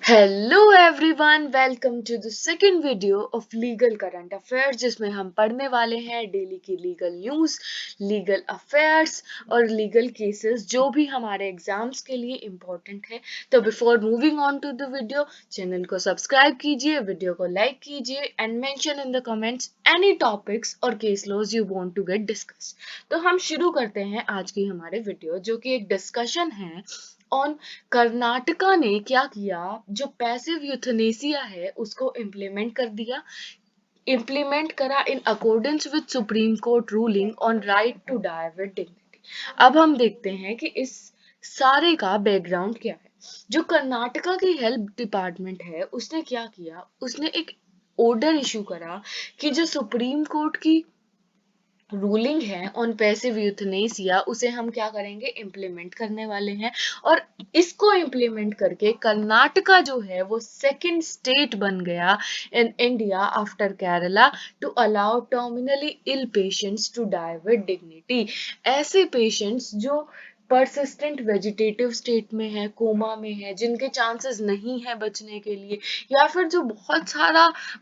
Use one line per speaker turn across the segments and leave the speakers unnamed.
Hello everyone, welcome to the second video of legal current affairs, जिसमें हम पढ़ने वाले हैं डेली की लीगल न्यूज़, लीगल अफेयर्स और लीगल केसेस जो भी हमारे एग्जाम्स के लिए इम्पोर्टेंट है। तो before moving on to the video, channel को सब्सक्राइब कीजिए, वीडियो को लाइक कीजिए and mention in the comments any topics और case laws you want to get discuss. तो हम शुरू करते हैं आज की हमारे वीडियो, जो कि एक डिस्कशन है ऑन कर्नाटका ने क्या किया। जो पैसिव यूथनेसिया है उसको इम्प्लीमेंट करा in accordance with supreme court ruling on right to die with dignity. अब हम देखते हैं कि इस सारे का बैकग्राउंड क्या है। जो कर्नाटका की हेल्थ डिपार्टमेंट है उसने क्या किया, उसने एक ऑर्डर इशू करा कि जो सुप्रीम कोर्ट की रूलिंग है ऑन पैसिव यूथनेसिया उसे हम क्या करेंगे, इम्प्लीमेंट करने वाले हैं। और इसको इम्प्लीमेंट करके कर्नाटका जो है वो सेकंड स्टेट बन गया in India after Kerala to allow terminally ill patients to die with dignity. ऐसे पेशेंट्स जो परसिस्टेंट वेजिटेटिव स्टेट में है, कोमा में है, जिनके चांसेस नहीं है बचने के लिए, या फिर जो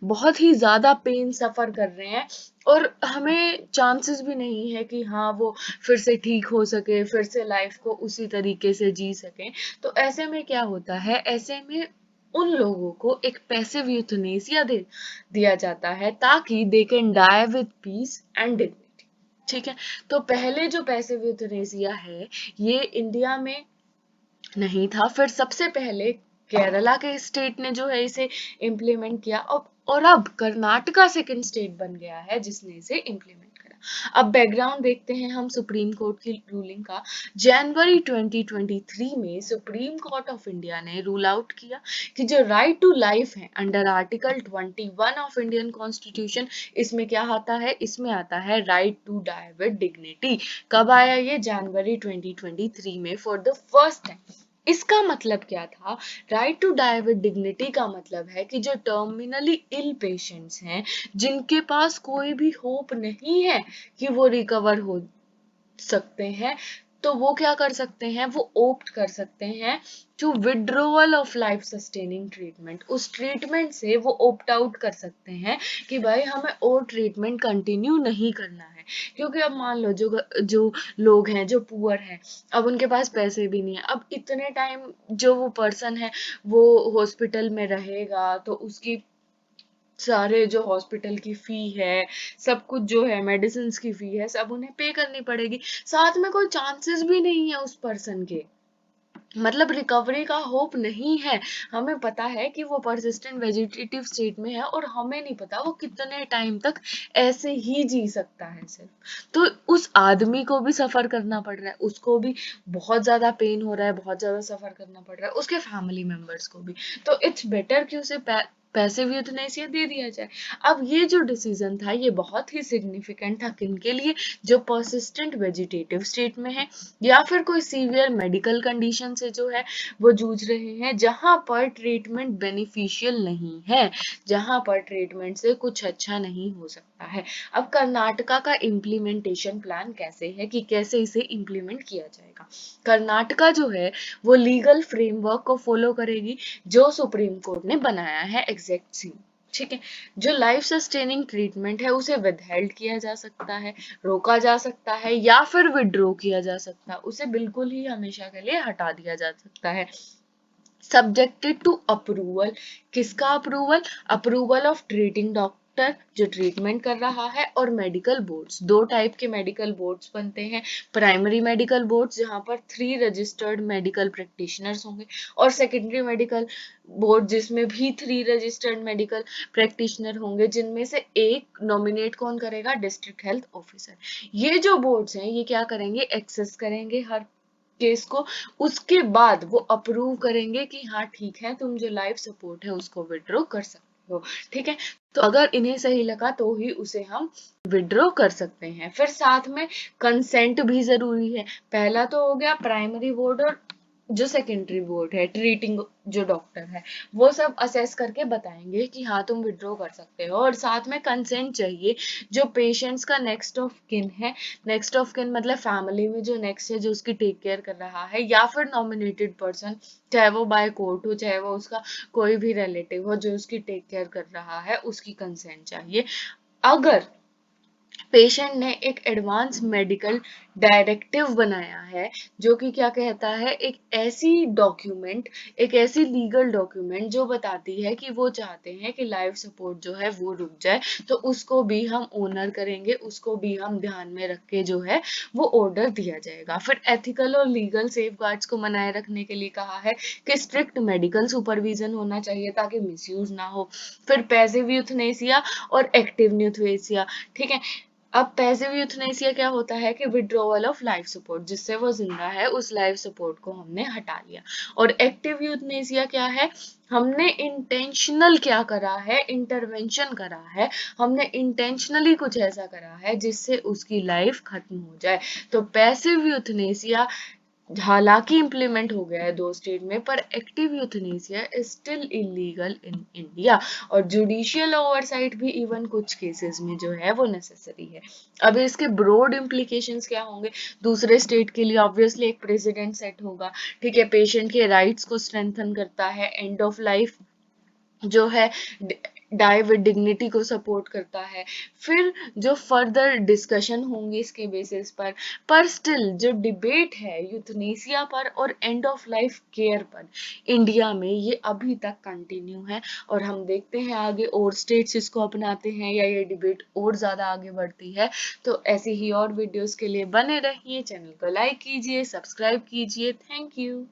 बहुत ही ज्यादा पेन सफर कर रहे हैं और हमें चांसेस भी नहीं है कि हाँ वो फिर से ठीक हो सके, फिर से लाइफ को उसी तरीके से जी सके। तो ऐसे में क्या होता है, ऐसे में उन लोगों को एक पैसिव यूथनेसिया दे दिया जाता है ताकि they can die with peace and dignity. ठीक है। तो पहले जो पैसिव यूथनेसिया है ये इंडिया में नहीं था, फिर सबसे पहले केरला के स्टेट ने जो है इसे इम्प्लीमेंट किया और अब कर्नाटका सेकंड स्टेट बन गया है जिसने इसे इम्प्लीमेंट करा। अब बैकग्राउंड देखते हैं हम सुप्रीम कोर्ट की रूलिंग का। जनवरी 2023 में सुप्रीम कोर्ट ऑफ इंडिया ने रूल आउट किया कि जो राइट टू लाइफ है under article 21 of Indian constitution, इसमें क्या आता है, इसमें आता है right to die with dignity. कब आया ये, जनवरी 2023 में फॉर द फर्स्ट टाइम। इसका मतलब क्या था, right to die with dignity का मतलब है कि जो टर्मिनली इल पेशेंट्स हैं, जिनके पास कोई भी होप नहीं है कि वो रिकवर हो सकते हैं, तो वो क्या कर सकते हैं, वो ओप्ट कर सकते हैं to withdrawal of life sustaining treatment. उस ट्रीटमेंट से वो ओप्ट आउट कर सकते हैं कि भाई हमें और ट्रीटमेंट कंटिन्यू नहीं करना है। क्योंकि अब मान लो जो लोग हैं, जो पुअर हैं, अब उनके पास पैसे भी नहीं है। अब इतने टाइम जो वो पर्सन है वो हॉस्पिटल में रहेगा तो उसकी सारे जो हॉस्पिटल की फी है, सब कुछ जो है, मेडिसिन की फी है, सब उन्हें पे करनी पड़ेगी। साथ में कोई चांसेस भी नहीं है उस पर्सन के, मतलब रिकवरी का होप नहीं है। हमें पता है कि वो परसिस्टेंट वेजिटेटिव स्टेट में है और हमें नहीं पता वो कितने टाइम तक ऐसे ही जी सकता है सिर्फ। तो उस आदमी को भी सफर करना पड़ रहा है, उसको भी बहुत ज्यादा पेन हो रहा है, बहुत ज्यादा सफर करना पड़ रहा है, उसके फैमिली मेंबर्स को भी। तो इट्स बेटर कि उसे पैसिव यूथनेसिया दे दिया जाए। अब ये जो डिसीजन था ये बहुत ही सिग्निफिकेंट था किनके लिए, जो परसिस्टेंट वेजिटेटिव स्टेट में है या फिर कोई सीवियर मेडिकल कंडीशन से जो है वो जूझ रहे हैं, जहां पर ट्रीटमेंट बेनिफिशियल नहीं है, जहां पर ट्रीटमेंट से कुछ अच्छा नहीं हो सकता है। अब कर्नाटका का इम्प्लीमेंटेशन प्लान कैसे है कि कैसे इसे इम्प्लीमेंट किया जाएगा। कर्नाटका जो है वो लीगल फ्रेमवर्क को फॉलो करेगी जो सुप्रीम कोर्ट ने बनाया है, एग्जैक्ट सेम। ठीक है। जो लाइफ सस्टेनिंग ट्रीटमेंट है उसे विदहेल्ड किया जा सकता है, रोका जा सकता है या फिर विड्रॉ किया जा सकता है, उसे बिल्कुल ही हमेशा के लिए हटा दिया जा सकता है, सब्जेक्टेड टू अप्रूवल। किसका approval, approval of treating doctor जो ट्रीटमेंट कर रहा है, और मेडिकल बोर्ड्स। दो टाइप के मेडिकल बोर्ड्स बनते हैं, प्राइमरी मेडिकल बोर्ड्स जहां पर 3 रजिस्टर्ड मेडिकल प्रैक्टिशनर्स होंगे, और सेकेंडरी मेडिकल बोर्ड जिसमें भी 3 रजिस्टर्ड मेडिकल प्रैक्टिशनर होंगे, जिनमें से एक नॉमिनेट कौन करेगा, डिस्ट्रिक्ट हेल्थ ऑफिसर। ये जो बोर्ड्स हैं ये क्या करेंगे, एक्सेस करेंगे हर केस को, उसके बाद वो अप्रूव करेंगे कि हाँ ठीक है, तुम जो लाइफ सपोर्ट है उसको विड्रॉ कर सकते हो। ठीक है। तो अगर इन्हें सही लगा तो ही उसे हम विड्रॉ कर सकते हैं। फिर साथ में कंसेंट भी जरूरी है। पहला तो हो गया प्राइमरी बोर्ड और जो सेकेंडरी बोर्ड है, ट्रीटिंग जो डॉक्टर है, वो सब असेस करके बताएंगे कि हाँ तुम विड्रॉ कर सकते हो। और साथ में कंसेंट चाहिए जो पेशेंट्स का नेक्स्ट ऑफ किन है। नेक्स्ट ऑफ किन मतलब फैमिली में जो नेक्स्ट है, जो उसकी टेक केयर कर रहा है, या फिर नॉमिनेटेड पर्सन, चाहे वो बाय कोर्ट हो, चाहे वो उसका कोई भी रिलेटिव हो जो उसकी टेक केयर कर रहा है, उसकी कंसेंट चाहिए। अगर पेशेंट ने एक एडवांस मेडिकल डायरेक्टिव बनाया है, जो कि क्या कहता है, एक ऐसी डॉक्यूमेंट, एक ऐसी लीगल डॉक्यूमेंट जो बताती है कि वो चाहते हैं कि लाइफ सपोर्ट जो है वो रुक जाए, तो उसको भी हम ऑनर करेंगे, उसको भी हम ध्यान में रख के जो है वो ऑर्डर दिया जाएगा। फिर एथिकल और लीगल सेफ गार्ड्स को बनाए रखने के लिए कहा है कि स्ट्रिक्ट मेडिकल सुपरविजन होना चाहिए ताकि मिसयूज ना हो। फिर पैसिव यूथनेसिया और एक्टिव यूथनेसिया, ठीक है। अब पैसिव यूथनेसिया क्या होता है कि विड्रॉवल ऑफ लाइफ सपोर्ट, जिससे वो जिंदा है उस लाइफ सपोर्ट को हमने हटा लिया। और एक्टिव यूथनेसिया क्या है, हमने इंटेंशनल क्या करा है, इंटरवेंशन करा है, हमने इंटेंशनली कुछ ऐसा करा है जिससे उसकी लाइफ खत्म हो जाए। तो पैसिव यूथनेसिया हालांकि इम्प्लीमेंट हो गया है 2 स्टेट में, पर active euthanasia is still illegal in India. और जुडिशियल ओवरसाइट भी इवन कुछ केसेस में जो है वो नेसेसरी है। अब इसके ब्रॉड इम्प्लीकेशंस क्या होंगे दूसरे स्टेट के लिए? ऑब्वियसली एक प्रेसिडेंट सेट होगा, ठीक है, पेशेंट के राइट्स को स्ट्रेंथन करता है, एंड ऑफ लाइफ जो है डाई विद डिग्निटी को सपोर्ट करता है। फिर जो फर्दर डिस्कशन होंगे इसके बेसिस पर स्टिल जो डिबेट है यूथनेसिया पर और एंड ऑफ लाइफ केयर पर इंडिया में, ये अभी तक कंटिन्यू है। और हम देखते हैं आगे और स्टेट्स इसको अपनाते हैं या ये डिबेट और ज्यादा आगे बढ़ती है। तो ऐसी ही और वीडियोस के लिए बने रहिए, चैनल को लाइक कीजिए, सब्सक्राइब कीजिए। Thank you.